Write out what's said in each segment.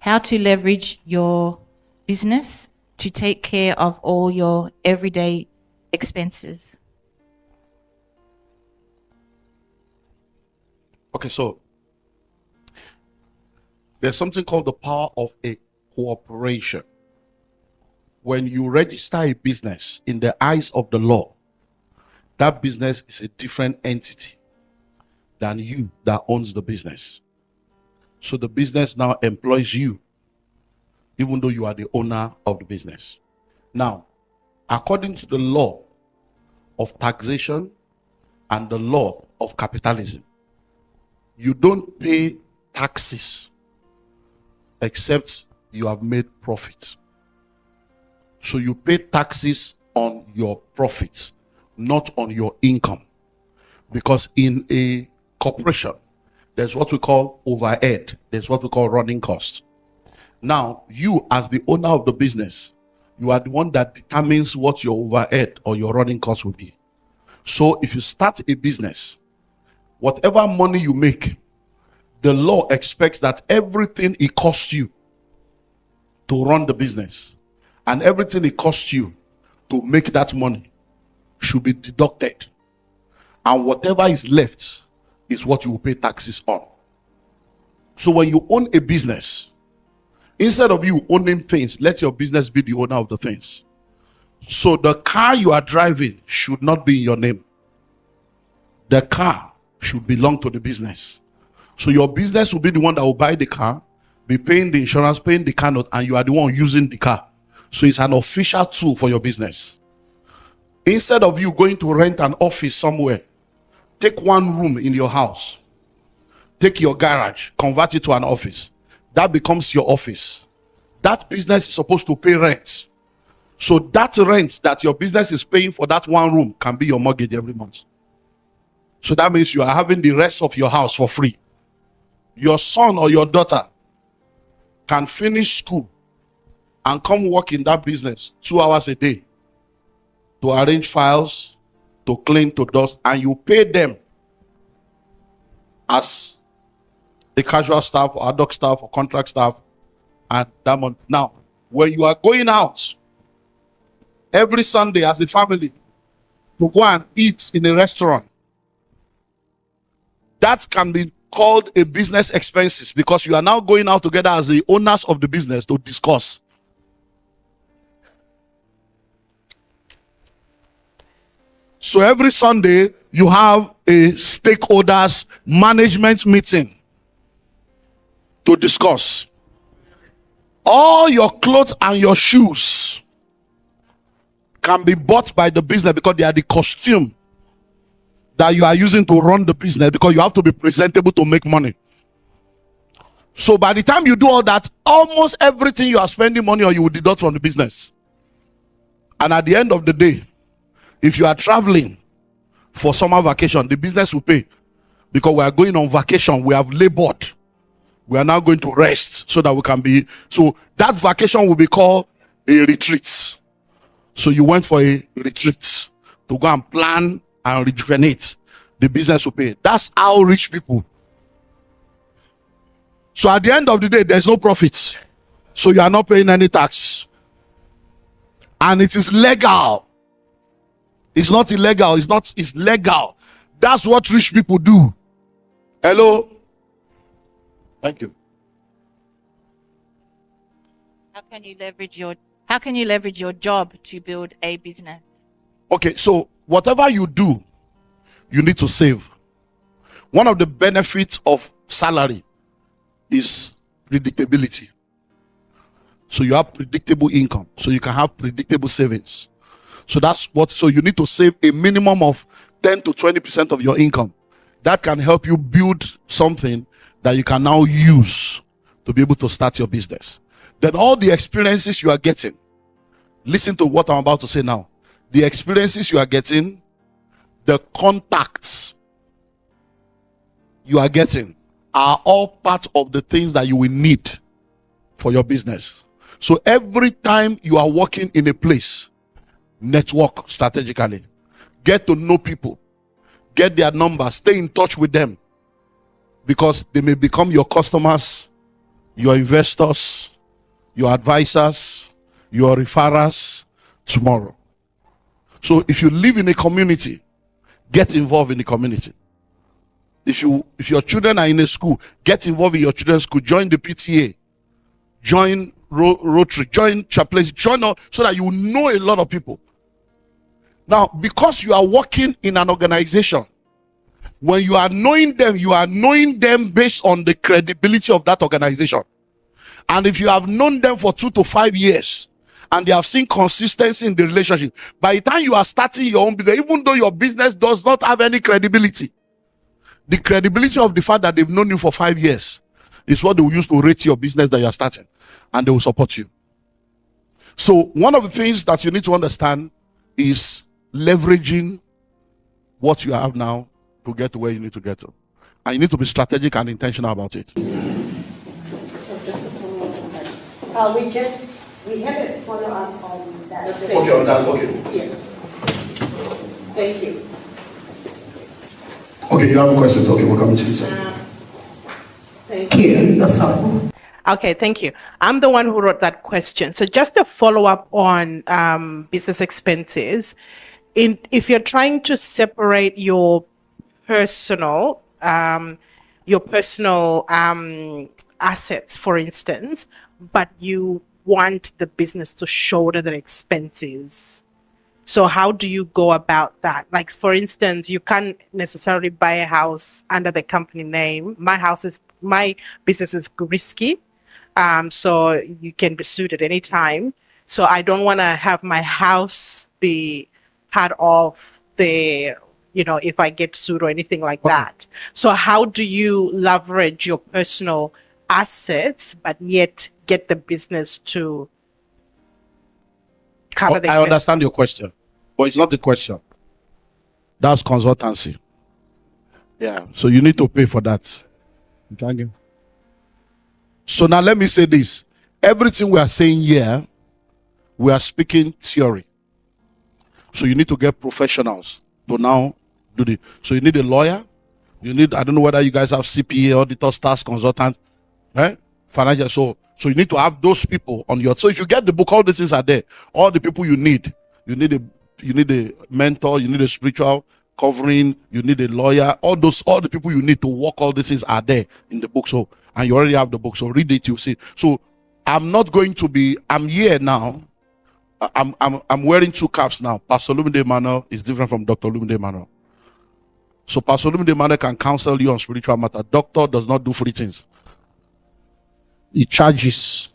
how to leverage your business to take care of all your everyday expenses. Okay, so there's something called the power of a cooperation. When you register a business in the eyes of the law, that business is a different entity than you that owns the business. So the business now employs you, even though you are the owner of the business. Now, according to the law of taxation and the law of capitalism, you don't pay taxes except you have made profit. So you pay taxes on your profits, not on your income. Because in a corporation, there's what we call overhead, there's what we call running costs. Now, you as the owner of the business, you are the one that determines what your overhead or your running costs will be. So if you start a business, whatever money you make, the law expects that everything it costs you to run the business and everything it costs you to make that money should be deducted. And whatever is left is what you will pay taxes on. So when you own a business, instead of you owning things, let your business be the owner of the things. So the car you are driving should not be in your name. The car should belong to the business. So your business will be the one that will buy the car, be paying the insurance, paying the car note, and you are the one using the car. So it's an official tool for your business. Instead of you going to rent an office somewhere, take one room in your house, take your garage, convert it to an office. That becomes your office. That business is supposed to pay rent. So that rent that your business is paying for that one room can be your mortgage every month. So that means you are having the rest of your house for free. Your son or your daughter can finish school and come work in that business 2 hours a day to arrange files, to clean, to dust, and you pay them as a casual staff or ad hoc staff or contract staff and that month. Now, when you are going out every Sunday as a family to go and eat in a restaurant, that can be called a business expenses because you are now going out together as the owners of the business to discuss. So every Sunday you have a stakeholders management meeting to discuss. All your clothes and your shoes can be bought by the business because they are the costume that you are using to run the business, because you have to be presentable to make money. So by the time you do all that, almost everything you are spending money on, you will deduct from the business. And at the end of the day, if you are traveling for summer vacation, the business will pay, because we are going on vacation. We have labored. We are now going to rest so that we can be. So that vacation will be called a retreat. So you went for a retreat to go and plan and rejuvenate. The business will pay. That's how rich people. So at the end of the day, there's no profit. So you are not paying any tax. And it is legal. It's not illegal. It's legal. That's what rich people do. Hello? Thank you. How can you leverage your job to build a business? Okay, so whatever you do, you need to save. One of the benefits of salary is predictability. So you have predictable income. So you can have predictable savings. So you need to save a minimum of 10 to 20% of your income. That can help you build something that you can now use to be able to start your business. Then all the experiences you are getting, listen to what I'm about to say now. The experiences you are getting, the contacts you are getting are all part of the things that you will need for your business. So every time you are working in a place, network strategically, get to know people, get their numbers, stay in touch with them, because they may become your customers your investors, your advisors, your referrals tomorrow. So if you live in a community, get involved in the community. If your children are in a school, get involved in your children's school. Join the PTA, join Rotary, join chaplaincy, join all, so that you know a lot of people. Now, because you are working in an organization, when you are knowing them based on the credibility of that organization. And if you have known them for 2 to 5 years and they have seen consistency in the relationship, by the time you are starting your own business, even though your business does not have any credibility, the credibility of the fact that they've known you for 5 years is what they will use to rate your business that you are starting, and they will support you. So one of the things that you need to understand is leveraging what you have now to get to where you need to get to. And you need to be strategic and intentional about it. So just a follow-up on that. We had a follow-up on that. Okay, on that, okay. Yes. Thank you. Okay, you have questions. Okay, we'll come to you. Thank you. That's all. Okay, thank you. I'm the one who wrote that question. So just a follow-up on business expenses. If you're trying to separate your personal assets, for instance, but you want the business to shoulder the expenses. So how do you go about that? Like, for instance, you can't necessarily buy a house under the company name. My business is risky. So you can be sued at any time. So I don't want to have my house be part of the, if I get sued or anything like that. So how do you leverage your personal assets, but yet get the business to cover the expense? I understand your question, but it's not the question. That's consultancy. Yeah, so you need to pay for that. Thank you. So now let me say this. Everything we are saying here, we are speaking theory. So you need to get professionals to now do the. So you need a lawyer. You need, I don't know whether you guys have CPA, auditor, tax consultant, financial. So you need to have those people on your. So if you get the book, all these things are there. All the people you need. You need a mentor. You need a spiritual covering. You need a lawyer. All the people you need to work. All these things are there in the book. So, and you already have the book. So read it. You see. So I'm not going to be. I'm here now. I'm wearing 2 caps now. Pastor OLUMIDE EMMANUEL is different from Dr. OLUMIDE EMMANUEL. So Pastor OLUMIDE EMMANUEL can counsel you on spiritual matter. Doctor does not do free things. He charges.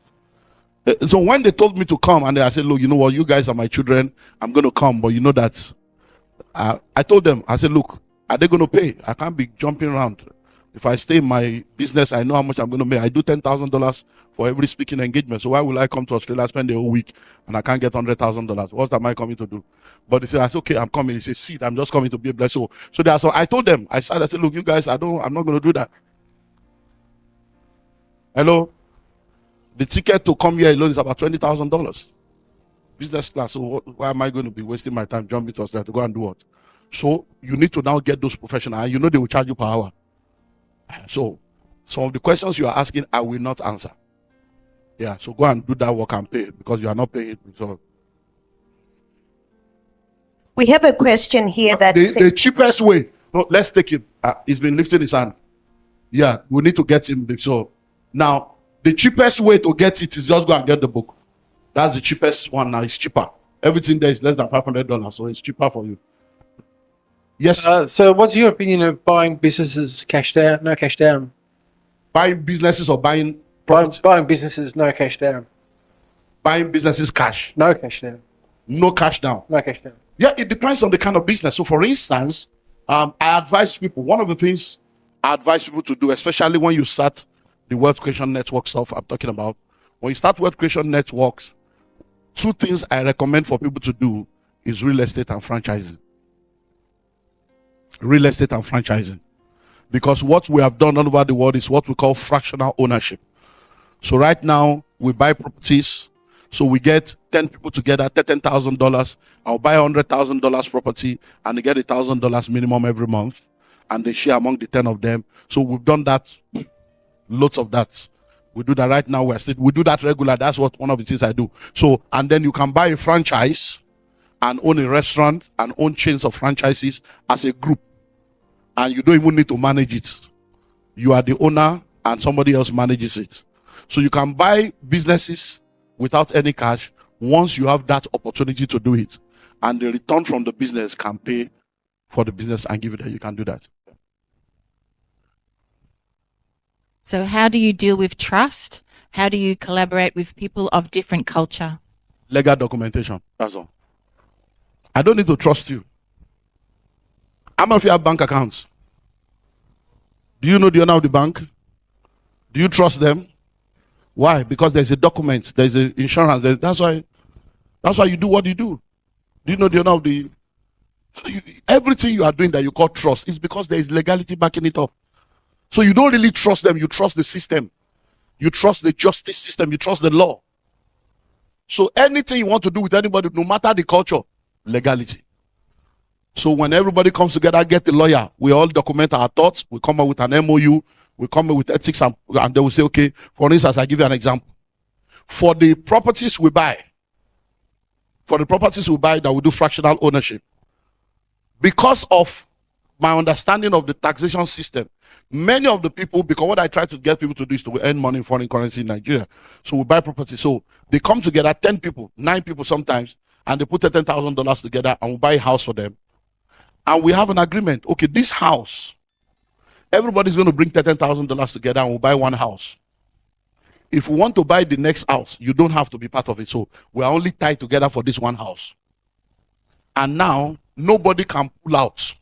So when they told me to come, and I said, look, you know what, you guys are my children. I'm going to come, but you know that. I told them, I said, look, are they going to pay? I can't be jumping around. If I stay in my business, I know how much I'm going to make. I do $10,000 for every speaking engagement. So why will I come to Australia, spend the whole week, and I can't get $100,000? What's am I coming to do? But they said, I said, okay, I'm coming. He said, see, I'm just coming to be a blessing. So that's so I told them, I said, look, you guys, I'm not going to do that. Hello? The ticket to come here alone is about $20,000. Business class. So why am I going to be wasting my time jumping to Australia to go and do what? So you need to now get those professionals, and you know they will charge you per hour. So some of the questions you are asking, I will not answer. Yeah, so go and do that work and pay, because you are not paying. So we have a question here that the cheapest way. No, let's take him. He's been lifting his hand. Yeah, we need to get him. So now the cheapest way to get it is just go and get the book. That's the cheapest one. Now it's cheaper. Everything there is less than $500, so it's cheaper for you. Yes. So what's your opinion of buying businesses cash down, no cash down? Buying businesses or buying property? Buying businesses, no cash down. Buying businesses cash. No cash down. No cash down. No cash down. Yeah, it depends on the kind of business. So for instance, I advise people, one of the things I advise people to do, especially when you start the wealth creation network stuff I'm talking about, when you start wealth creation networks, 2 things I recommend for people to do is real estate and franchising. Real estate and franchising. Because what we have done all over the world is what we call fractional ownership. So right now, we buy properties. So we get 10 people together, $10,000. I'll buy $100,000 property, and they get $1,000 minimum every month. And they share among the 10 of them. So we've done that, lots of that. We do that right now. We do that regular. That's what one of the things I do. So, and then you can buy a franchise and own a restaurant and own chains of franchises as a group. And you don't even need to manage it. You are the owner and somebody else manages it. So you can buy businesses without any cash once you have that opportunity to do it. And the return from the business can pay for the business and give it. You can do that. So how do you deal with trust? How do you collaborate with people of different culture? Legal documentation. That's all. I don't need to trust you. How many of you have bank accounts? Do you know the owner of the bank? Do you trust them? Why? Because there's a document, there's an insurance. That's why you do what you do. Do you know the owner of the... everything you are doing that you call trust is because there is legality backing it up. So you don't really trust them. You trust the system. You trust the justice system. You trust the law. So anything you want to do with anybody, no matter the culture, legality. So when everybody comes together, get the lawyer, we all document our thoughts. We come up with an MOU. We come up with ethics, and they will say, okay, for instance, I give you an example. For the properties we buy that we do fractional ownership, because of my understanding of the taxation system, many of the people, because what I try to get people to do is to earn money in foreign currency in Nigeria. So we buy property. So they come together, 10 people, 9 people sometimes, and they put $10,000 together and we buy a house for them. And we have an agreement. Okay, this house, everybody's going to bring $10,000 together and we'll buy one house. If we want to buy the next house, you don't have to be part of it. So we are only tied together for this one house. And now, nobody can pull out.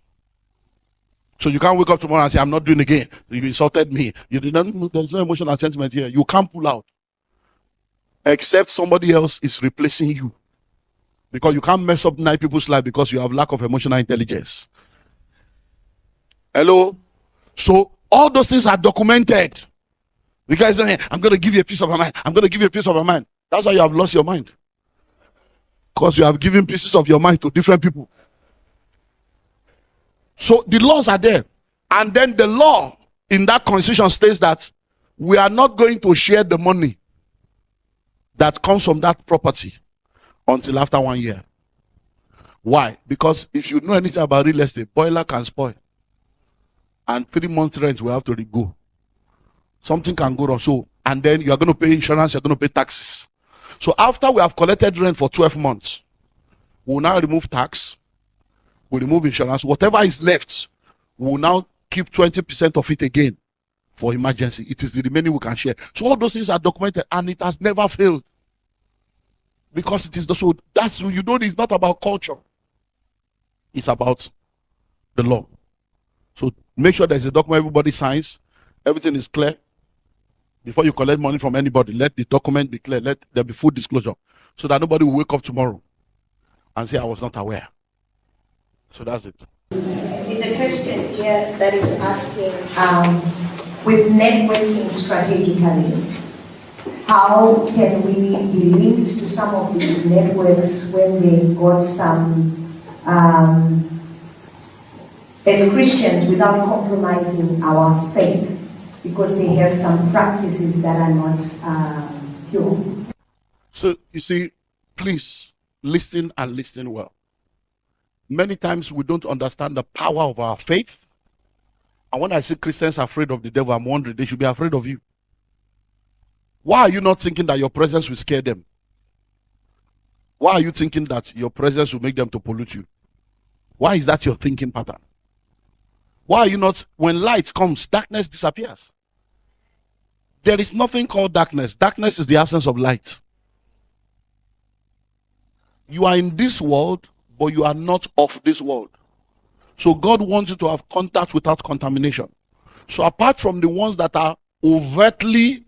So you can't wake up tomorrow and say, I'm not doing it again. You insulted me. There's no emotional sentiment here. You can't pull out. Except somebody else is replacing you. Because you can't mess up 9 people's life because you have lack of emotional intelligence. Hello? So all those things are documented. The guy is saying, I'm going to give you a piece of my mind. I'm going to give you a piece of my mind. That's why you have lost your mind. Because you have given pieces of your mind to different people. So the laws are there. And then the law in that constitution states that we are not going to share the money that comes from that property until after 1 year. Why? Because if you know anything about real estate, boiler can spoil. And 3 months rent will have to go. Something can go wrong. So, and then you are going to pay insurance, you're going to pay taxes. So after we have collected rent for 12 months, we'll now remove tax. We remove insurance. Whatever is left, we will now keep 20% of it again for emergency. It is the remaining we can share. So all those things are documented and it has never failed. Because it is so that's you know it's not about culture. It's about the law. So make sure there's a document everybody signs. Everything is clear. Before you collect money from anybody, let the document be clear. Let there be full disclosure. So that nobody will wake up tomorrow and say I was not aware. So that's it. There's a question here that is asking, with networking strategically, how can we be linked to some of these networks when they've got some, as Christians, without compromising our faith, because they have some practices that are not pure? So you see, please listen and listen well. Many times we don't understand the power of our faith. And when I see Christians afraid of the devil, I'm wondering they should be afraid of you. Why are you not thinking that your presence will scare them? Why are you thinking that your presence will make them to pollute you? Why is that your thinking pattern? Why are you not, when light comes, darkness disappears? There is nothing called darkness. Darkness is the absence of light. You are in this world, but you are not of this world. So God wants you to have contact without contamination. So apart from the ones that are overtly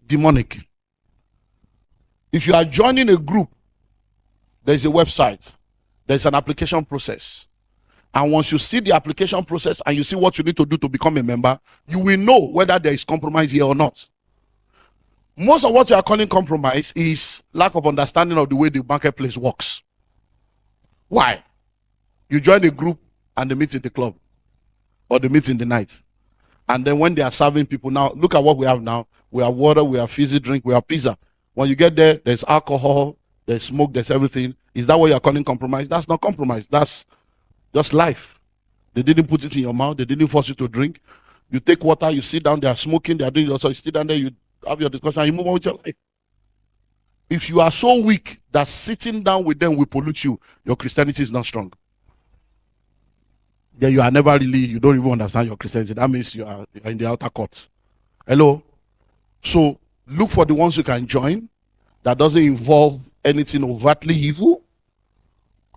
demonic, if you are joining a group, there's a website, there's an application process. And once you see the application process and you see what you need to do to become a member, you will know whether there is compromise here or not. Most of what you are calling compromise is lack of understanding of the way the marketplace works. Why? You join a group and they meet in the club or they meet in the night. And then when they are serving people, now look at what we have now. we have water, we have fizzy drink, we have pizza. When you get there, there's alcohol, there's smoke, there's everything. Is that what you're calling compromise? That's not compromise. That's just life. They didn't put it in your mouth. They didn't force you to drink. You take water, you sit down, they are smoking, they are doing it. So you sit down there, you have your discussion, and you move on with your life. If you are so weak that sitting down with them will pollute you, your Christianity is not strong. Then you are never really, you don't even understand your Christianity. That means you are in the outer court. Hello? So look for the ones you can join that doesn't involve anything overtly evil,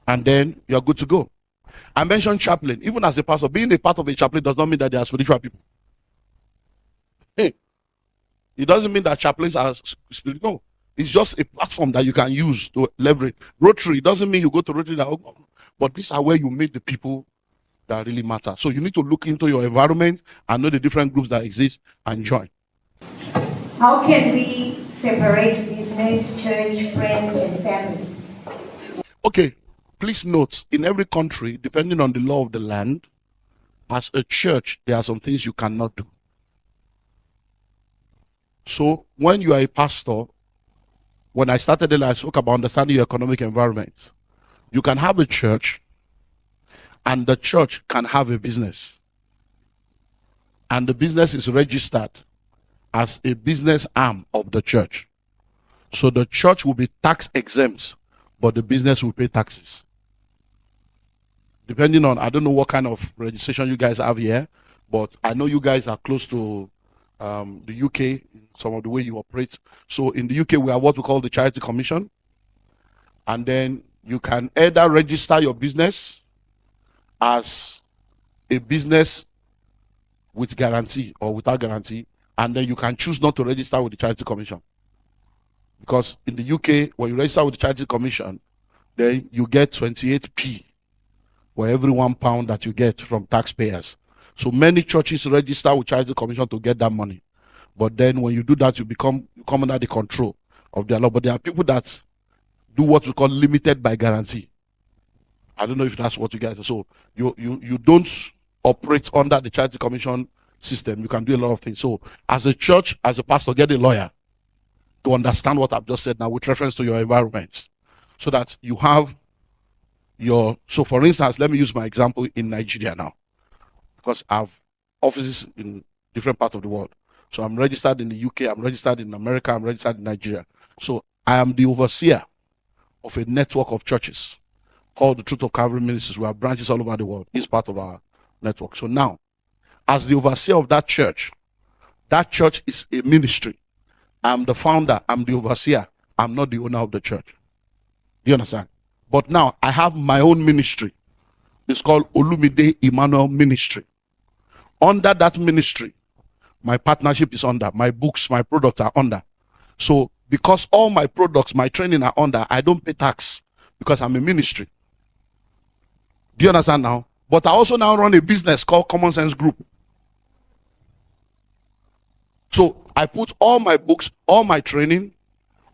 and then you're good to go. I mentioned chaplain. Even as a pastor, being a part of a chaplain does not mean that they are spiritual people. Hey, it doesn't mean that chaplains are spiritual. No. It's just a platform that you can use to leverage. Rotary doesn't mean you go to Rotary, but these are where you meet the people that really matter. So you need to look into your environment and know the different groups that exist and join. How can we separate business, church, friends, and family? Okay, please note, in every country, depending on the law of the land, as a church, there are some things you cannot do. So when you are a pastor, when I started it, I spoke about understanding your economic environment. You can have a church, and the church can have a business. And the business is registered as a business arm of the church. So the church will be tax exempt, but the business will pay taxes. Depending on, I don't know what kind of registration you guys have here, but I know you guys are close to the UK, some of the way you operate. So in the UK, we have what we call the Charity Commission. And then you can either register your business as a business with guarantee or without guarantee. And then you can choose not to register with the Charity Commission. Because in the UK, when you register with the Charity Commission, then you get 28p for every £1 that you get from taxpayers. So many churches register with Charity Commission to get that money. But then when you do that, you come under the control of their law. But there are people that do what we call limited by guarantee. I don't know if that's what you guys are. So you don't operate under the Charity Commission system. You can do a lot of things. So as a church, as a pastor, get a lawyer to understand what I've just said now with reference to your environment. So that you have your, so for instance, let me use my example in Nigeria now. Because I have offices in different parts of the world. So I'm registered in the UK, I'm registered in America, I'm registered in Nigeria. So I am the overseer of a network of churches called the Truth of Calvary Ministries. We have branches all over the world. It's part of our network. So now, as the overseer of that church is a ministry. I'm the founder, I'm the overseer. I'm not the owner of the church. Do you understand? But now I have my own ministry. It's called OLUMIDE EMMANUEL Ministry. Under that ministry, my partnership is under. My books, my products are under. So because all my products, my training are under, I don't pay tax because I'm a ministry. Do you understand now? But I also now run a business called Common Sense Group. So I put all my books, all my training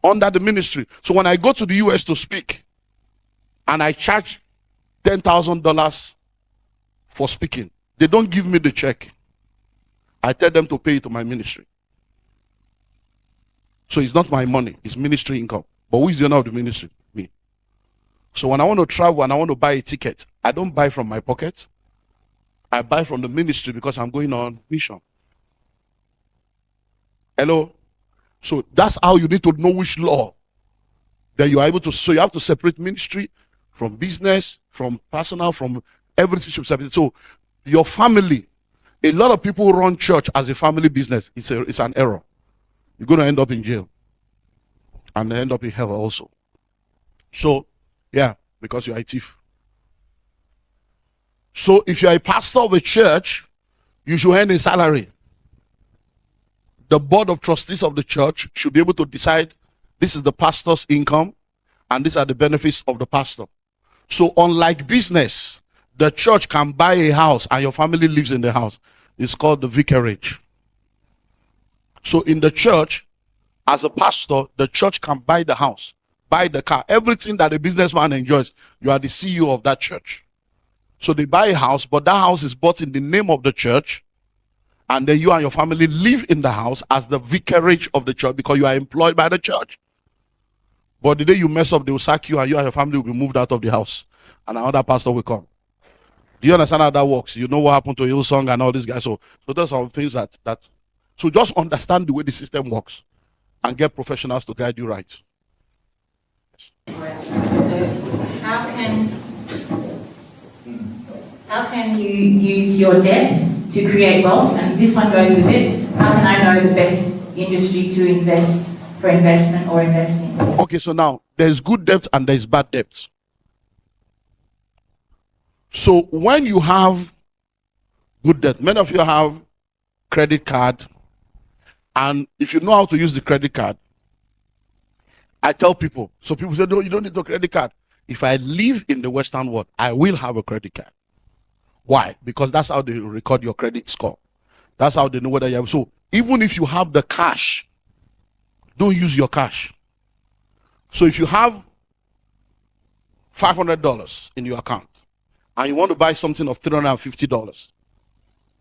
under the ministry. So when I go to the US to speak and I charge $10,000 for speaking, they don't give me the check. I tell them to pay it to my ministry. So it's not my money, it's ministry income. But who is the owner of the ministry? Me. So when I want to travel and I want to buy a ticket, I don't buy from my pocket. I buy from the ministry because I'm going on mission. Hello? So that's how you need to know which law that you are able to. So you have to separate ministry from business, from personal, from everything should separate. So your family, a lot of people run church as a family business. It's an error. You're going to end up in jail and end up in hell also. So, yeah, because you're a thief. So if you're a pastor of a church, you should earn a salary. The board of trustees of the church should be able to decide this is the pastor's income and these are the benefits of the pastor. So unlike business, the church can buy a house and your family lives in the house. It's called the vicarage. So in the church, as a pastor, the church can buy the house, buy the car, everything that a businessman enjoys. You are the CEO of that church. So they buy a house, but that house is bought in the name of the church, And then you and your family live in the house as the vicarage of the church because you are employed by the church. But the day you mess up, they will sack you and your family will be moved out of the house. And another pastor will come. Do you understand how that works? You know what happened to Hillsong and all these guys. So those are things that so just understand the way the system works and get professionals to guide you right. So how can you use your debt to create wealth? And this one goes with it. How can I know the best industry to invest for investment or invest in? Okay, so now there's good debt and there's bad debt. So when you have good debt, many of you have credit card, and if you know how to use the credit card, I tell people, so people say, no, you don't need a credit card. If I live in the Western world, I will have a credit card. Why? Because that's how they record your credit score. That's how they know whether you have. So even if you have the cash, don't use your cash. So if you have $500 in your account and you want to buy something of $350,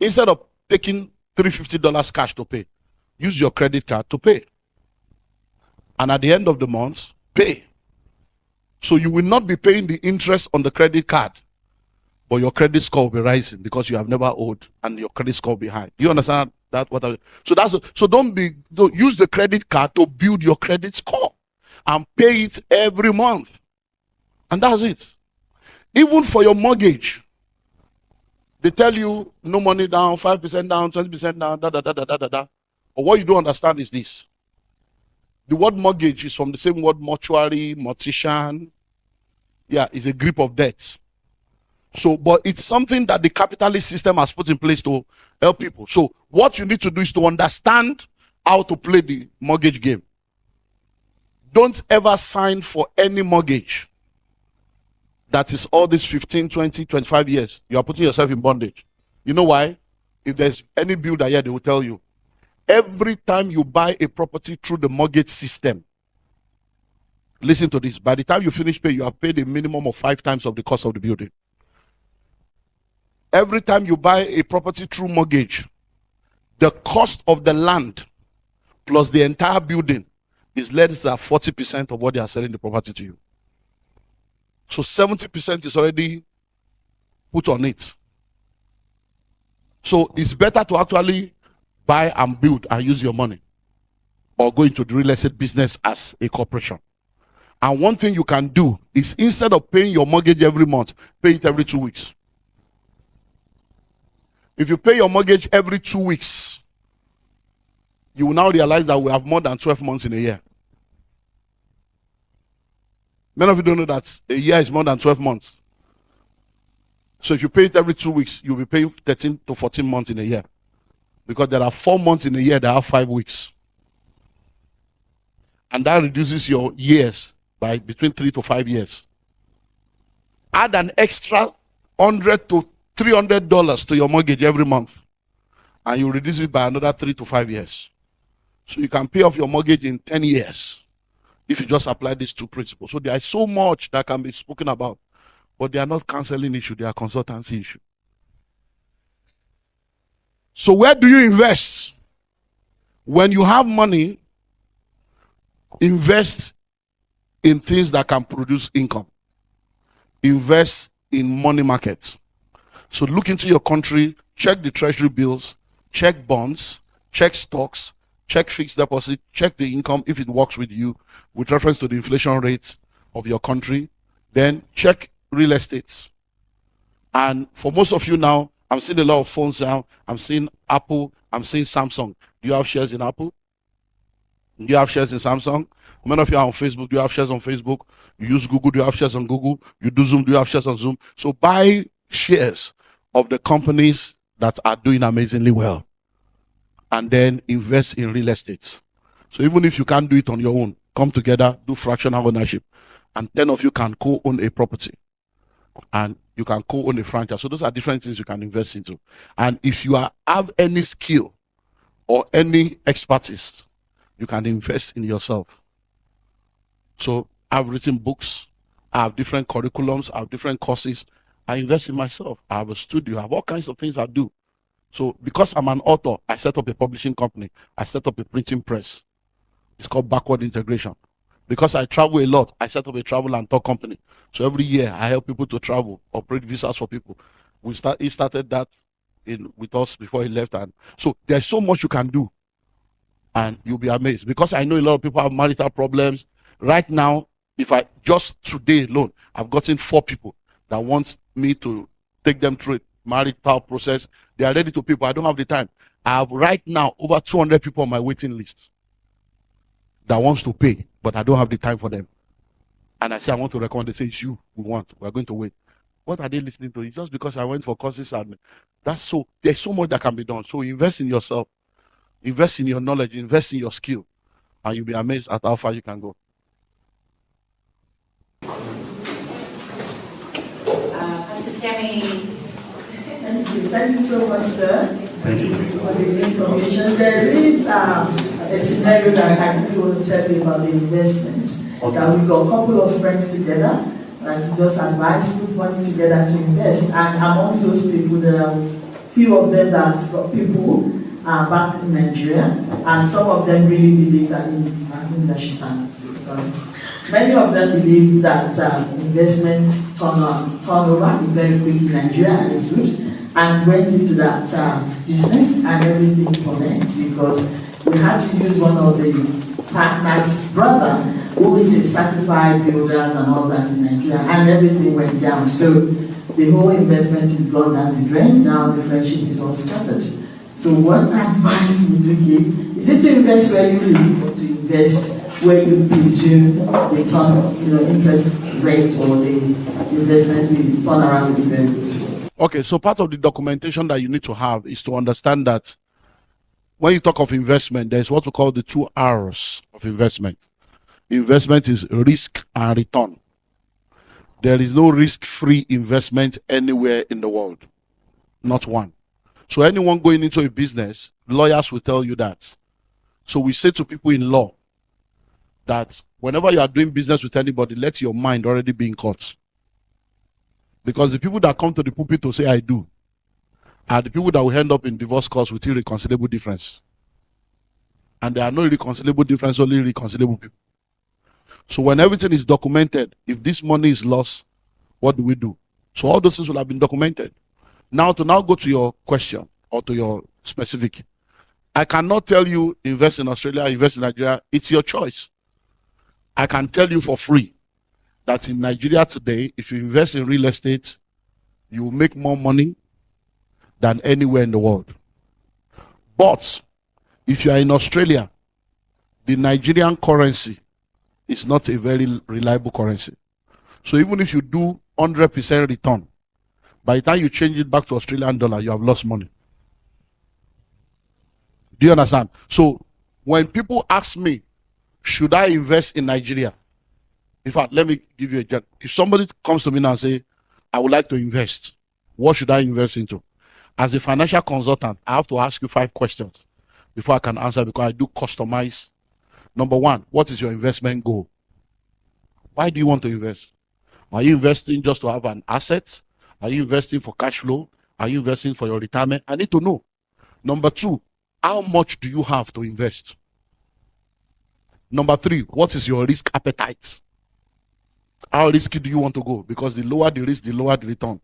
instead of taking $350 cash to pay, use your credit card to pay. And at the end of the month, pay. So you will not be paying the interest on the credit card, but your credit score will be rising because you have never owed and your credit score will be high. Do you understand that? So don't use the credit card to build your credit score and pay it every month. And that's it. Even for your mortgage, they tell you no money down, 5% down, 20% down, da. But what you don't understand is this. The word mortgage is from the same word mortuary, mortician. Yeah, it's a grip of debt. So, but it's something that the capitalist system has put in place to help people. So what you need to do is to understand how to play the mortgage game. Don't ever sign for any mortgage that is all these 15, 20, 25 years. You are putting yourself in bondage. You know why? If there's any builder here, they will tell you. Every time you buy a property through the mortgage system, listen to this. By the time you finish paying, you have paid a minimum of 5 times of the cost of the building. Every time you buy a property through mortgage, the cost of the land plus the entire building is less than 40% of what they are selling the property to you. So 70% is already put on it. So it's better to actually buy and build and use your money, or go into the real estate business as a corporation. And one thing you can do is, instead of paying your mortgage every month, pay it every 2 weeks. If you pay your mortgage every 2 weeks, you will now realize that we have more than 12 months in a year. Many of you don't know that a year is more than 12 months. So if you pay it every 2 weeks, you'll be paying 13 to 14 months in a year. Because there are 4 months in a year that have 5 weeks. And that reduces your years by between 3 to 5 years. Add an extra $100 to $300 to your mortgage every month, and you reduce it by another 3 to 5 years. So you can pay off your mortgage in 10 years if you just apply these 2 principles. So there is so much that can be spoken about, but they are not counseling issue, they are consultancy issue. So where do you invest? When you have money, invest in things that can produce income. Invest in money markets. So look into your country, check the treasury bills, check bonds, check stocks, check fixed deposit, check the income if it works with you with reference to the inflation rate of your country. Then check real estate. And for most of you now, I'm seeing a lot of phones now. I'm seeing Apple. I'm seeing Samsung. Do you have shares in Apple? Do you have shares in Samsung? Many of you are on Facebook. Do you have shares on Facebook? You use Google. Do you have shares on Google? You do Zoom. Do you have shares on Zoom? So buy shares of the companies that are doing amazingly well. And then invest in real estate. So even if you can't do it on your own, come together, do fractional ownership. And 10 of you can co-own a property. And you can co-own a franchise. So those are different things you can invest into. And if you have any skill or any expertise, you can invest in yourself. So I've written books. I have different curriculums. I have different courses. I invest in myself. I have a studio. I have all kinds of things I do. So because I'm an author, I set up a publishing company. I set up a printing press. It's called backward integration. Because I travel a lot, I set up a travel and tour company. So every year I help people to travel, operate visas for people. He started that with us before he left. And so there's so much you can do. And you'll be amazed. Because I know a lot of people have marital problems. Right now, if I just today alone, I've gotten 4 people that want me to take them through a marital process. They are ready to people. I don't have the time. I have right now over 200 people on my waiting list that wants to pay, but I don't have the time for them. And I say, I want to recommend. They say, it's you we want. We're going to wait. What are they listening to? It's just because I went for courses and that's so, there's so much that can be done. So invest in yourself, invest in your knowledge, invest in your skill, and you'll be amazed at how far you can go. Pastor Tammy. Thank you so much, sir. Thank you. For the information. There is a scenario that I really want to tell you about the investment. Okay. That we got a couple of friends together and just advise, put money together to invest. And amongst those people, there are few of them that are people back in Nigeria, and some of them really believe that I think that she stand. Sorry. Many of them believe that investment turnover is very quick in Nigeria and it's good, and went into that business and everything commenced because we had to use one of the partner's brother who is a certified builder and all that in Nigeria, and everything went down. So the whole investment is gone down the drain. Now the friendship is all scattered. So what advice would you give? Is it to invest where you live or to invest where you presume the turn, interest rate or the investment will turn around will be very good? Okay, so part of the documentation that you need to have is to understand that when you talk of investment, there's what we call the 2 R's of investment. Investment is risk and return. There is no risk-free investment anywhere in the world. Not one. So anyone going into a business, lawyers will tell you that. So we say to people in law that whenever you are doing business with anybody, let your mind already be in court. Because the people that come to the pulpit to say I do are the people that will end up in divorce courts with irreconcilable difference. And there are no irreconcilable difference, only irreconcilable people. So when everything is documented, if this money is lost, what do we do? So all those things will have been documented. Now to go to your question or to your specific. I cannot tell you invest in Australia, invest in Nigeria. It's your choice. I can tell you for free that in Nigeria today, if you invest in real estate, you will make more money than anywhere in the world. But if you are in Australia, the Nigerian currency is not a very reliable currency. So even if you do 100% return, by the time you change it back to Australian dollar, you have lost money. Do you understand? So when people ask me, should I invest in Nigeria? In fact, let me give you a example. If somebody comes to me now and say, I would like to invest, what should I invest into? As a financial consultant, I have to ask you 5 questions before I can answer, because I do customize. Number 1, what is your investment goal? Why do you want to invest? Are you investing just to have an asset? Are you investing for cash flow? Are you investing for your retirement? I need to know. Number 2, how much do you have to invest? Number 3, what is your risk appetite? How risky do you want to go? Because the lower the risk, the lower the return.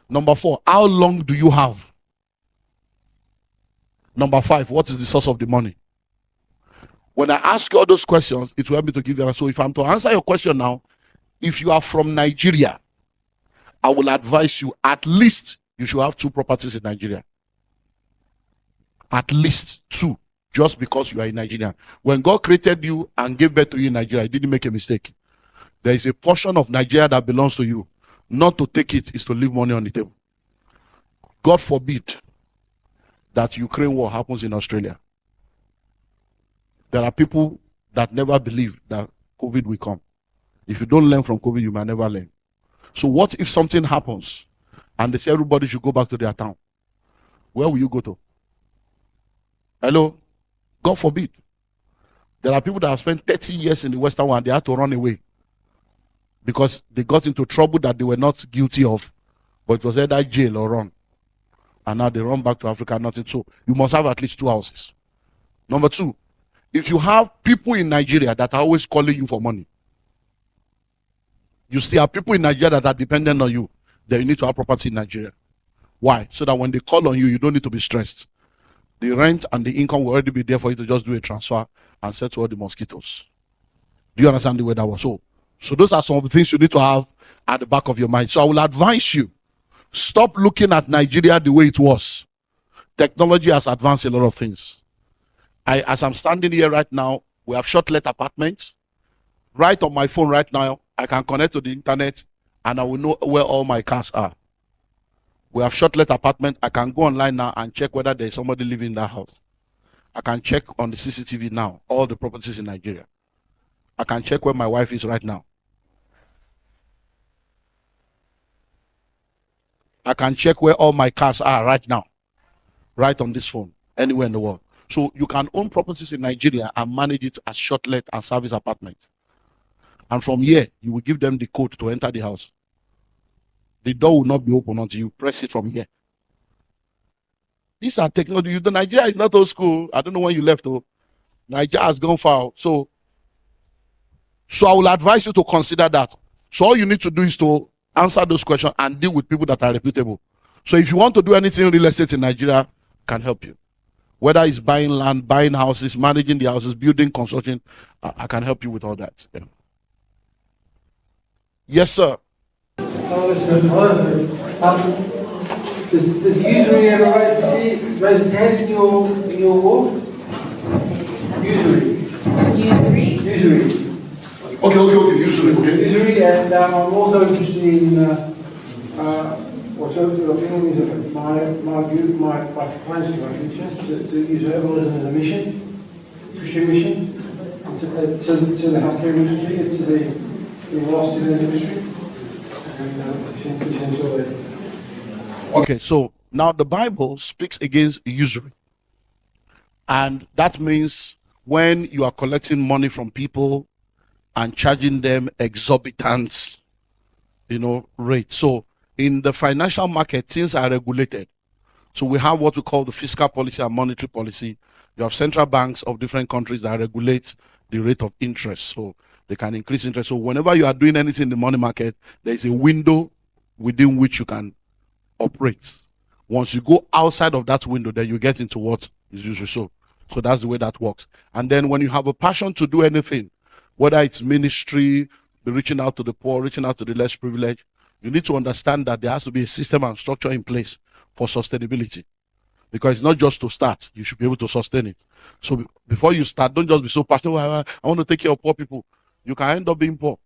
Number 4, how long do you have? Number 5, what is the source of the money? When I ask you all those questions, it will help me to give you an answer. So if I'm to answer your question now, if you are from Nigeria, I will advise you at least you should have 2 properties in Nigeria. At least 2, just because you are in Nigeria. When God created you and gave birth to you in Nigeria, He didn't make a mistake. There is a portion of Nigeria that belongs to you. Not to take it is to leave money on the table. God forbid that Ukraine war happens in Australia. There are people that never believe that COVID will come. If you don't learn from COVID, you might never learn. So what if something happens and they say everybody should go back to their town? Where will you go to? Hello? God forbid. There are people that have spent 30 years in the Western world and they had to run away because they got into trouble that they were not guilty of, but it was either jail or run. and now they run back to Africa, nothing. So you must have at least 2 houses. Number 2, if you have people in Nigeria that are always calling you for money, you see, people in Nigeria that are dependent on you, then you need to have property in Nigeria. Why? So that when they call on you, you don't need to be stressed. The rent and the income will already be there for you to just do a transfer and settle all the mosquitoes. Do you understand the way that was? So those are some of the things you need to have at the back of your mind. So I will advise you, stop looking at Nigeria the way it was. Technology has advanced a lot of things. As I'm standing here right now, we have short-let apartments. Right on my phone right now, I can connect to the internet and I will know where all my cars are. We have short-let apartment. I can go online now and check whether there is somebody living in that house. I can check on the CCTV now, all the properties in Nigeria. I can check where my wife is right now. I can check where all my cars are right now, right on this phone, anywhere in the world. So you can own properties in Nigeria and manage it as short-let and service apartment. And from here, you will give them the code to enter the house. The door will not be open until you press it from here. These are technology. The Nigeria is not old school. I don't know when you left. Nigeria has gone far. So I will advise you to consider that. So all you need to do is to answer those questions and deal with people that are reputable. So if you want to do anything real estate in Nigeria, can help you. Whether it's buying land, buying houses, managing the houses, building, construction, I can help you with all that. Yeah. Yes, sir. Does usury ever raise his hand in your walk? Usury. Usury. Okay, usually, okay. Usury, and I'm also interested in what's your opinion is of my view, my plans for my future, to use herbalism as a mission, Christian mission, to the healthcare industry, to the lost in the industry. Okay, so now the Bible speaks against usury. And that means when you are collecting money from people and charging them exorbitant, rate. So in the financial market, things are regulated. So we have what we call the fiscal policy and monetary policy. You have central banks of different countries that regulate the rate of interest. So they can increase interest. So whenever you are doing anything in the money market, there is a window within which you can operate. Once you go outside of that window, then you get into what is usually so. So that's the way that works. And then when you have a passion to do anything, whether it's ministry, reaching out to the poor, reaching out to the less privileged, you need to understand that there has to be a system and structure in place for sustainability. Because it's not just to start, you should be able to sustain it. So before you start, don't just be so passionate, I want to take care of poor people. You can end up being poor.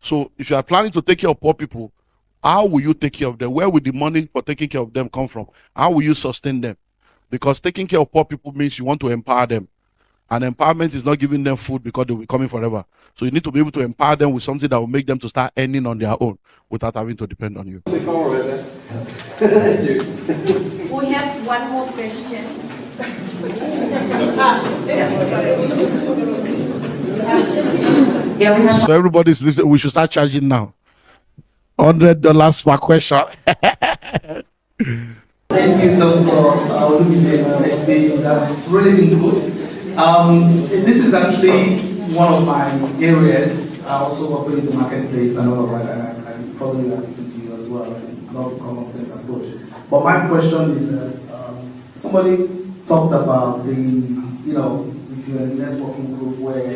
So if you are planning to take care of poor people, how will you take care of them? Where will the money for taking care of them come from? How will you sustain them? Because taking care of poor people means you want to empower them. And empowerment is not giving them food because they will be coming forever. So you need to be able to empower them with something that will make them to start earning on their own without having to depend on you. We have one more question. Yeah, we have. So everybody's listening. We should start charging now. $100 per question. Thank you, Dr. OLUMIDE. That's really been good. This is actually one of my areas. I also operate in the marketplace and all of that, and I probably listen to you as well. I love the common sense approach. But my question is that somebody talked about the, if you're in a networking group where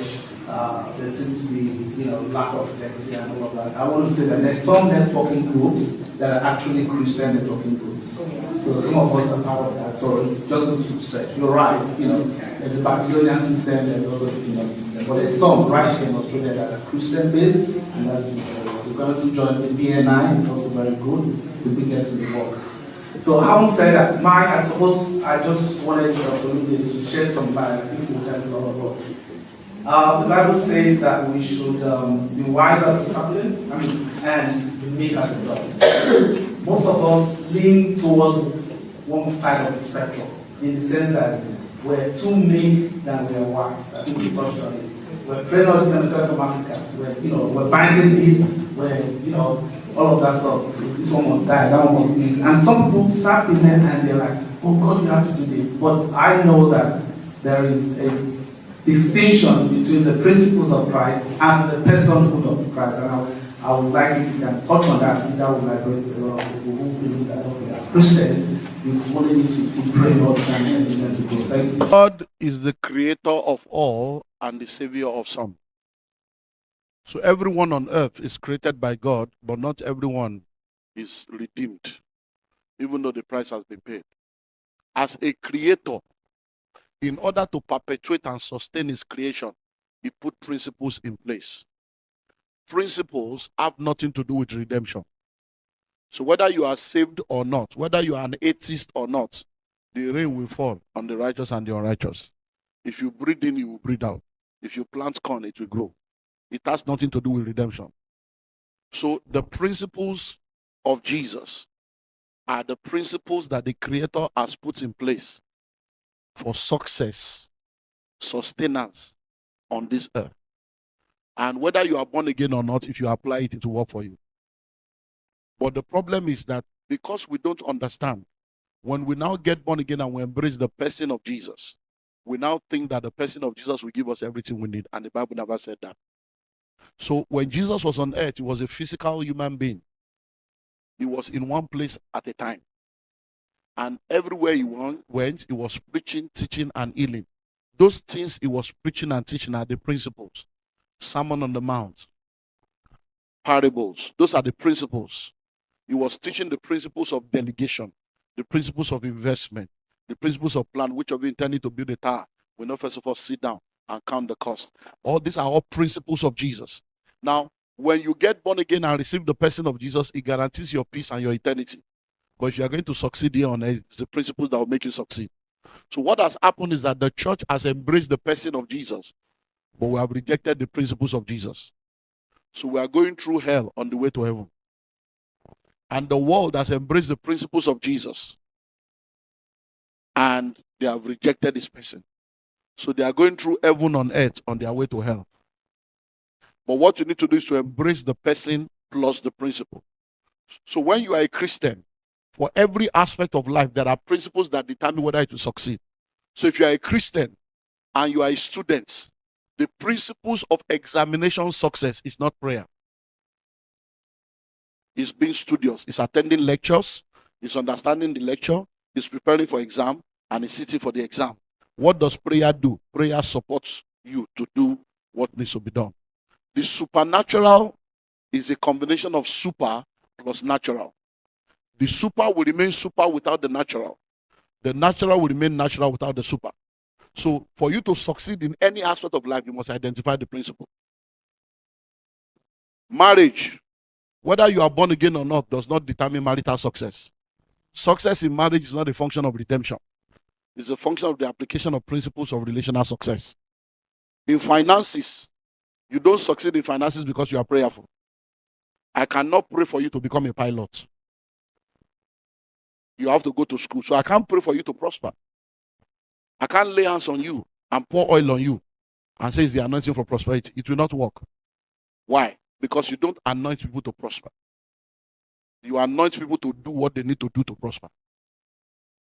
there seems to be, lack of integrity and all of that. I want to say that there's some networking groups that are actually Christian networking groups. So some of us are part of that. So it's just not to say. You're right. There's a Babylonian system. There's also the kingdom system. But there's some right here in Australia that are Christian based, and that's we're going to join the BNI. It's also very good. It's the biggest in the world. So having said that, I suppose I just wanted to share some light. I think it will help a lot of us. The Bible says that we should be wise as serpents, and be meek as a dove. Most of us lean towards one side of the spectrum, in the sense that we're too meek than we are wise. I think we touched on it. We're praying all the time from Africa. We're binding this. We're all of that stuff. This one must die, that one must live. And some people start in there and they're like, oh God, you have to do this. But I know that there is a distinction between the principles of Christ and the personhood of Christ. And I would like if you can touch on that. That would liberate a lot of people who believe that, okay, as Christians, we only need to pray all the time and to grow. Thank you. God is the creator of all and the savior of some. So everyone on earth is created by God, but not everyone is redeemed, even though the price has been paid. As a creator, in order to perpetuate and sustain his creation, he put principles in place. Principles have nothing to do with redemption. So whether you are saved or not, whether you are an atheist or not, the rain will fall on the righteous and the unrighteous. If you breathe in, you will breathe out. If you plant corn, it will grow. It has nothing to do with redemption. So the principles of Jesus are the principles that the Creator has put in place for success, sustenance on this earth. And whether you are born again or not, if you apply it, it will work for you. But the problem is that because we don't understand, when we now get born again and we embrace the person of Jesus, we now think that the person of Jesus will give us everything we need. And the Bible never said that. So when Jesus was on earth, he was a physical human being. He was in one place at a time. And everywhere he went, he was preaching, teaching, and healing. Those things he was preaching and teaching are the principles. Sermon on the Mount, parables, those are the principles. He was teaching the principles of delegation, the principles of investment, the principles of plan. Which of you intending to build a tower will not first of all sit down and count the cost. All these are all principles of Jesus. Now, when you get born again and receive the person of Jesus, it guarantees your peace and your eternity. But if you are going to succeed here on earth, it's the principles that will make you succeed. So what has happened is that the church has embraced the person of Jesus, but we have rejected the principles of Jesus. So we are going through hell on the way to heaven. And the world has embraced the principles of Jesus, and they have rejected this person. So they are going through heaven on earth on their way to hell. But what you need to do is to embrace the person plus the principle. So when you are a Christian, for every aspect of life, there are principles that determine whether it will succeed. So if you are a Christian and you are a student, the principles of examination success is not prayer. It's being studious. It's attending lectures. It's understanding the lecture. It's preparing for exam. And it's sitting for the exam. What does prayer do? Prayer supports you to do what needs to be done. The supernatural is a combination of super plus natural. The super will remain super without the natural. The natural will remain natural without the super. So for you to succeed in any aspect of life, you must identify the principle. Marriage, whether you are born again or not, does not determine marital success. Success in marriage is not a function of redemption. It's a function of the application of principles of relational success. In finances, you don't succeed in finances because you are prayerful. I cannot pray for you to become a pilot. You have to go to school. So I can't pray for you to prosper. I can't lay hands on you and pour oil on you and say it's the anointing for prosperity. It will not work. Why? Because you don't anoint people to prosper. You anoint people to do what they need to do to prosper.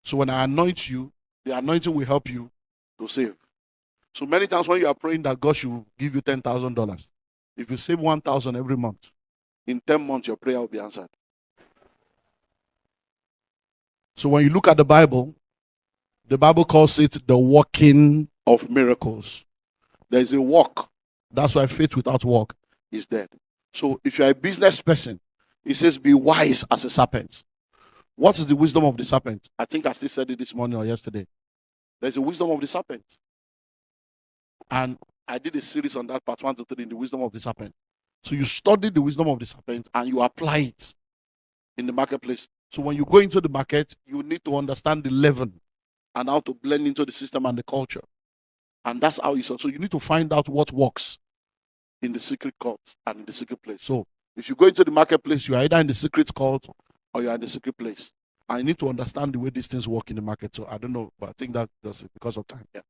So when I anoint you, the anointing will help you to save. So many times when you are praying that God should give you $10,000, if you save 1,000 every month, in 10 months your prayer will be answered. So when you look at the Bible calls it the working of miracles. There is a work. That's why faith without work is dead. So if you're a business person, it says be wise as a serpent. What is the wisdom of the serpent? I think I still said it this morning or yesterday. There's a wisdom of the serpent. And I did a series on that, part 1 to 3, in the wisdom of the serpent. So you study the wisdom of the serpent and you apply it in the marketplace. So when you go into the market, you need to understand the leaven and how to blend into the system and the culture. And that's how you start. So you need to find out what works in the secret court and in the secret place. So if you go into the marketplace, you are either in the secret court or you are in the secret place. And you need to understand the way these things work in the market. So I don't know, but I think that does it because of time. Yeah.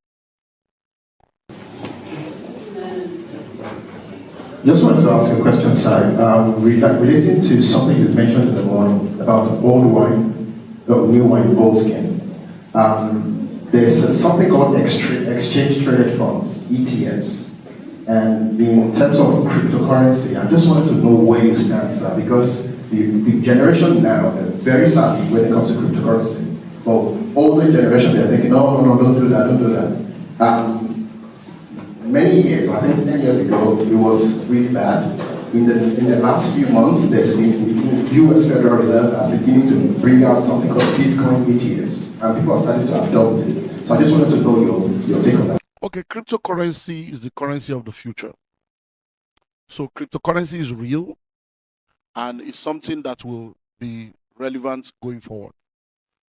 Just wanted to ask a question, sir, relating to something you mentioned in the morning about old wine, the new wine, old skin. There's something called exchange traded funds, ETFs. And in terms of cryptocurrency, I just wanted to know where you stand, sir, because the generation now are very savvy when it comes to cryptocurrency. But older generation, they're thinking, no, don't do that, don't do that. Many years, I think 10 years ago, it was really bad. In the last few months, there's been the US Federal Reserve are beginning to bring out something called Bitcoin ETFs, and people are starting to adopt it. So I just wanted to know your take on that. Okay, cryptocurrency is the currency of the future. So cryptocurrency is real, and it's something that will be relevant going forward.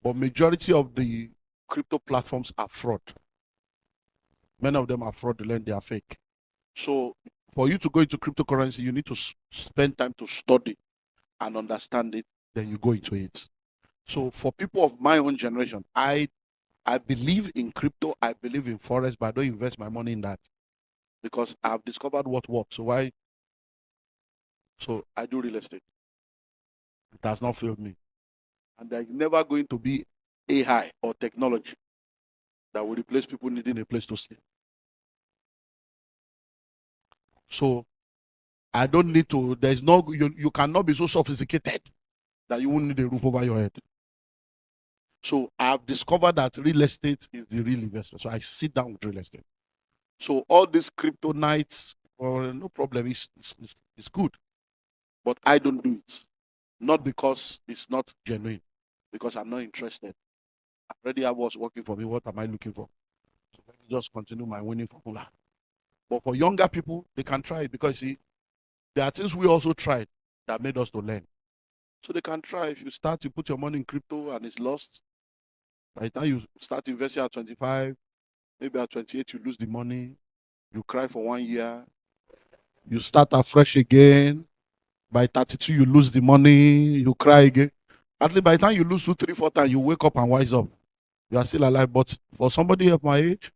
But majority of the crypto platforms are fraud. Many of them are fraudulent, they are fake. So for you to go into cryptocurrency, you need to spend time to study and understand it, then you go into it. So for people of my own generation, I believe in crypto, I believe in forex, but I don't invest my money in that because I've discovered what works. So I do real estate. It has not failed me. And there's never going to be AI or technology that will replace people needing a place to stay. So I don't need to, there's no, you cannot be so sophisticated that you won't need a roof over your head. So I've discovered that real estate is the real investment. So I sit down with real estate. So all these crypto nights, no problem, it's good. But I don't do it. Not because it's not genuine, because I'm not interested. Already I was working for me. What am I looking for? So let me just continue my winning formula. But for younger people, they can try it because see, there are things we also tried that made us to learn. So they can try. If you start, you put your money in crypto and it's lost. By the time you start investing at 25, maybe at 28, you lose the money. You cry for 1 year. You start afresh again. By 32, you lose the money. You cry again. At least by the time you lose 2, 3, 4 times, you wake up and wise up. You are still alive. But for somebody of my age,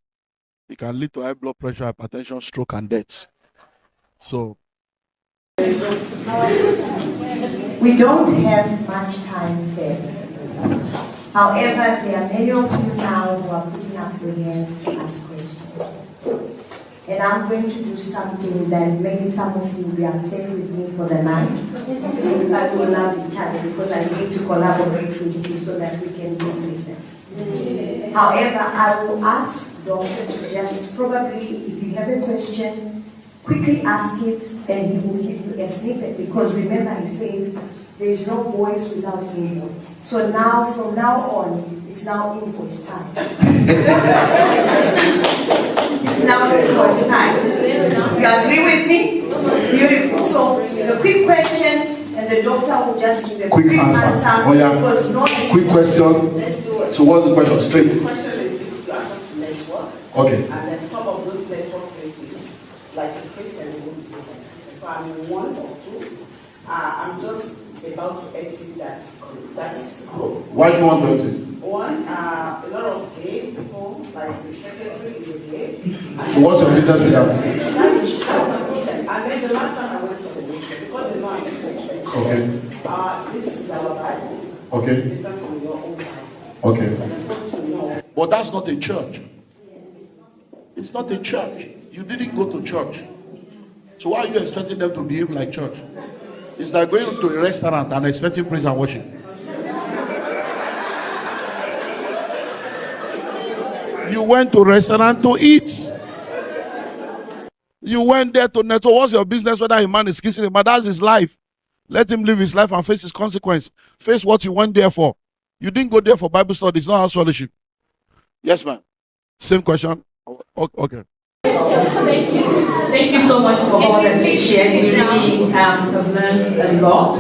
it can lead to high blood pressure, hypertension, stroke, and death. So we don't have much time further. However, there are many of you now who are putting up your hands to ask questions. And I'm going to do something that maybe some of you will be upset with me for the night. But we love each other because I need to collaborate with you so that we can do business. However, I will ask Doctor to just probably, if you have a question, quickly ask it and he will give you a snippet because remember he said there is no voice without invoice. So now, from now on, it's now invoice time. It's now invoice time. You agree with me? Beautiful. So the quick question and the doctor will just give a quick answer. Oh, yeah. No quick question. Let's do it. So what's the question? Straight. The question is to access network. Okay. And then some of those network places, like a Christian, will be different. So I'm in 1 or 2. I'm just about to exit that group. Why do you want to exit? One, a lot of gay people, like the secretary is a gay. So what's your business with that? That's my business. And then the last time I went to the meeting, because they know I'm Christian. Okay. This is our Bible. Okay. Different from your own Bible. Okay. I just want to know. But that's not a church. It's not a church. You didn't go to church. So why are you expecting them to behave like church? It's like going to a restaurant and expecting praise and worship. You went to a restaurant to eat. You went there to network. What's your business whether a man is kissing him? But that's his life. Let him live his life and face his consequence. Face what you went there for. You didn't go there for Bible study. It's not house fellowship. Yes, ma'am. Same question. Okay. Thank you so much for all that you shared. We really have learned a lot.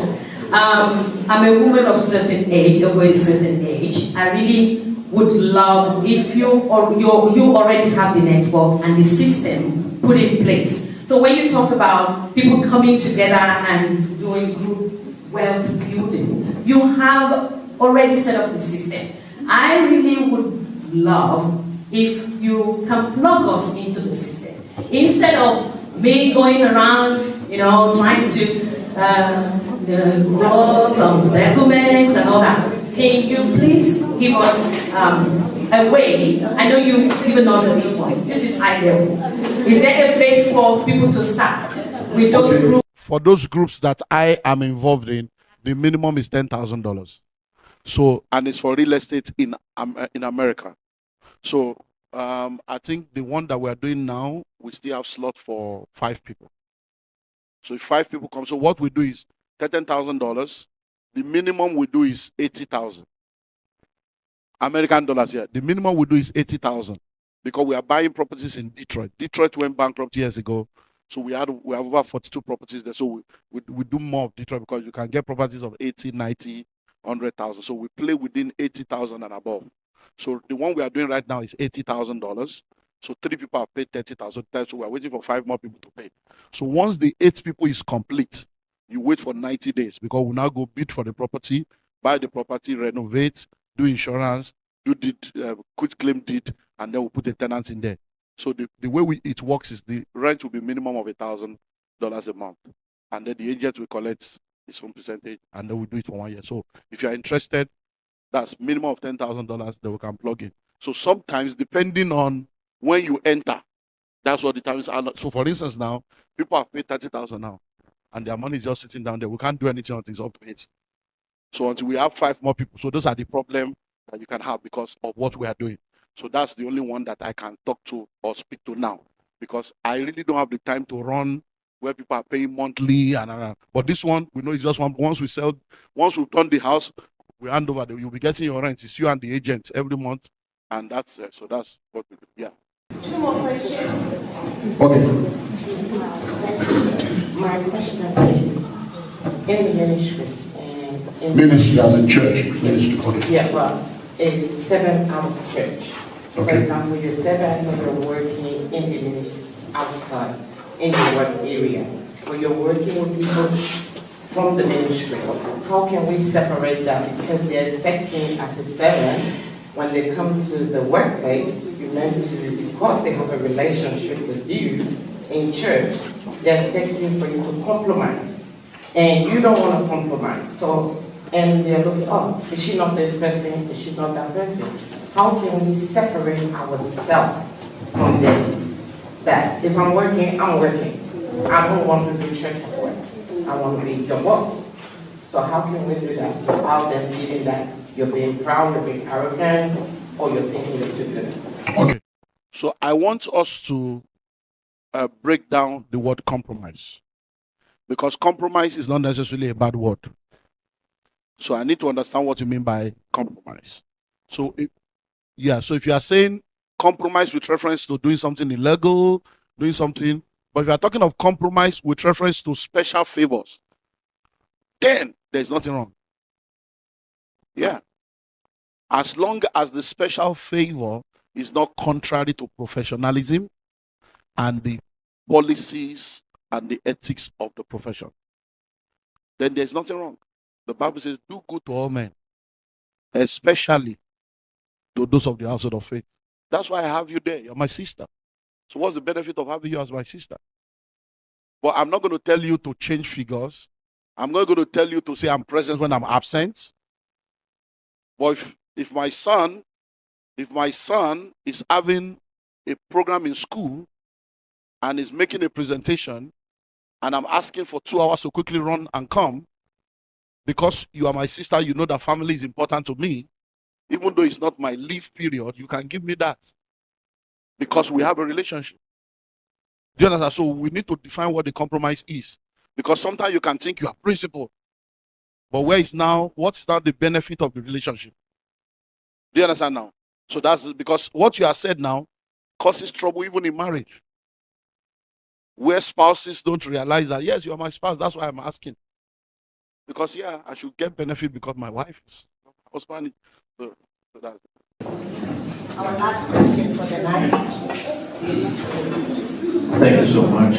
I'm a woman of certain age, over a certain age. I really would love if you already have the network and the system put in place. So when you talk about people coming together and doing group wealth building, you have already set up the system. I really would love if you can plug us into the system. Instead of Me going around, trying to draw some documents and all that. Can you please give us a way? I know you've given us a this point. This is high level. Is there a place for people to start with those groups? For those groups that I am involved in, the minimum is $10,000. So, and it's for real estate in America. So, I think the one that we're doing now, we still have slot for 5 people. So if 5 people come, so what we do is $10,000. The minimum we do is 80,000 American dollars here. The minimum we do is 80,000 because we are buying properties in Detroit. Detroit went bankrupt years ago. So we have over 42 properties there. So we do more of Detroit because you can get properties of 80, 90, 100,000. So we play within 80,000 and above. So the one we are doing right now is $80,000. So 3 people have paid 30,000. So we are waiting for 5 more people to pay. So once the 8 people is complete, you wait for 90 days because we now go bid for the property, buy the property, renovate, do insurance, do quit claim deed, and then we'll put the tenants in there. So the way it works is the rent will be minimum of $1,000 a month. And then the agent will collect his own percentage, and then we do it for 1 year. So if you're interested, that's minimum of $10,000 that we can plug in. So sometimes, depending on when you enter, that's what determines. So for instance, now, people have paid 30,000 now, and their money is just sitting down there. We can't do anything until it's up to 8. So until we have 5 more people. So those are the problem that you can have because of what we are doing. So that's the only one that I can talk to or speak to now, because I really don't have the time to run where people are paying monthly. But this one, we know it's just one. Once we've done the house, we hand over. You'll be getting your rent. It's you and the agent every month, and that's so that's what we do. Yeah. 2 more questions. Okay. My question is, in the ministry, Ministry as a church. Ministry. Okay. Yeah, well, it's 7 out of church. For example, you're 7 when you're working in the ministry outside, in the work area, where you're working with people from the ministry. How can we separate that? Because they're expecting as a 7, when they come to the workplace, you meant to, because they have a relationship with you in church, they're expecting for you to compromise. And you don't want to compromise. So, and they're looking, oh, is she not this person? Is she not that person? How can we separate ourselves from them? That if I'm working, I'm working. I don't want to do church at work. I want to be your boss. So how can we do that without them feeling that you're being proud, you're being arrogant, or you're thinking you're too good? Okay. So I want us to break down the word compromise, because compromise is not necessarily a bad word. So I need to understand what you mean by compromise. So if you are saying compromise with reference to doing something illegal, doing something, but if you are talking of compromise with reference to special favors, then there's nothing wrong. Yeah. As long as the special favor is not contrary to professionalism and the policies and the ethics of the profession, then there's nothing wrong. The Bible says, do good to all men, especially to those of the household of faith. That's why I have you there. You're my sister. So what's the benefit of having you as my sister? But I'm not going to tell you to change figures. I'm not going to tell you to say I'm present when I'm absent. But if my son is having a program in school and is making a presentation, and I'm asking for 2 hours to quickly run and come, because you are my sister, you know that family is important to me, even though it's not my leave period, you can give me that. Because we have a relationship. Do you understand? So we need to define what the compromise is. Because sometimes you can think you are principled, but what's now the benefit of the relationship? Do you understand now? So that's because what you have said now causes trouble even in marriage, where spouses don't realize that, yes, you are my spouse, that's why I'm asking. Because, yeah, I should get benefit because my wife is husband. So that's Our last question for the night. Thank you so much.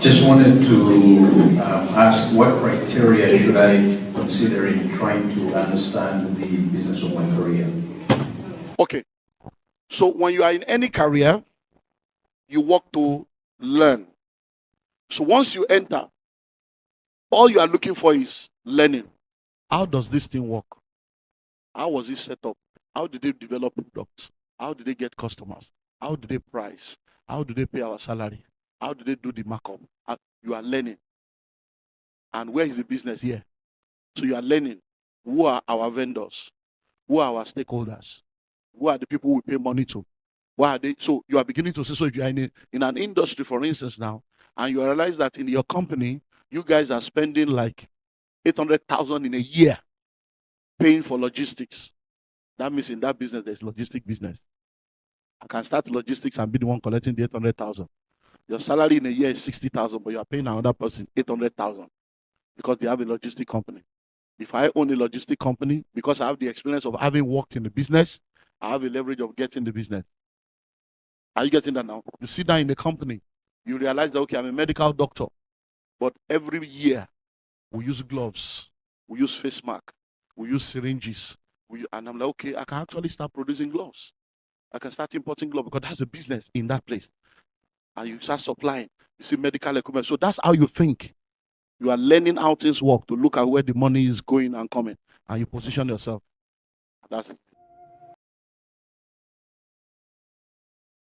Just wanted to ask, what criteria should I consider in trying to understand the business of my career? okay. So when you are in any career, you work to learn. So once you enter, all you are looking for is learning. How does this thing work? How was it set up? How did they develop products? How did they get customers? How did they price? How do they pay our salary? How do they do the markup? You are learning. And where is the business here? So you are learning. Who are our vendors? Who are our stakeholders? Who are the people we pay money to? Why are they? So you are beginning to see. So if you are in an industry, for instance, now, and you realize that in your company, you guys are spending like 800,000 in a year paying for logistics. That means in that business, there's logistic business. I can start logistics and be the one collecting the 800,000. Your salary in a year is 60,000, but you are paying another person 800,000 because they have a logistic company. If I own a logistic company, because I have the experience of having worked in the business, I have a leverage of getting the business. Are you getting that now? You sit down in the company, you realize that, okay, I'm a medical doctor, but every year we use gloves, we use face mask, we use syringes, and I'm like, okay, I can actually start producing gloves. I can start importing gloves because that's a business in that place. And you start supplying, you see medical equipment. So that's how you think. You are learning how things work to look at where the money is going and coming, and you position yourself. That's it.